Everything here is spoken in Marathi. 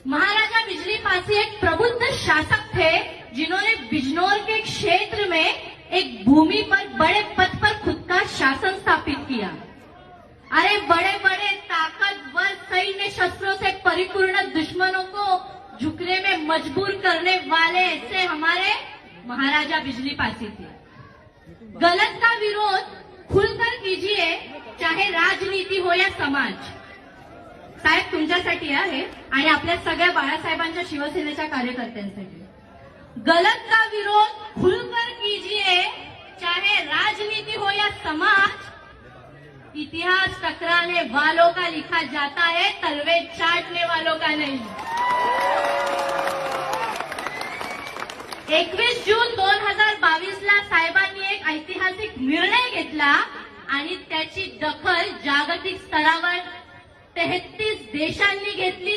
महाराजा बिजली पासी एक प्रबुद्ध शासक थे जिन्होंने बिजनौर के क्षेत्र में एक भूमि पर बड़े पद पर खुद का शासन स्थापित किया। अरे बड़े बड़े ताकतवर सैन्य शस्त्रों से परिपूर्ण दुश्मनों को झुकने में मजबूर करने वाले ऐसे हमारे महाराजा बिजली पासी थे। गलत का विरोध खुलकर कीजिए, चाहे राजनीती हो या समाज। साहेब तुमच्यासाठी आहे आणि आपल्या सगळ्या बाळासाहेबांच्या शिवसेनेच्या कार्यकर्त्यांसाठी। गलत का विरोध खुलकर कीजिए, चाहे राजनीति हो या समाज। इतिहास टकराने वालों का लिखा जाता है, तलवे चाटने वालों का नहीं। 21 जून 2022 ला साहेबांनी एक ऐतिहासिक निर्णय घेतला आणि त्याची दखल जागतिक स्तरावर 33 देशांनी घेतली।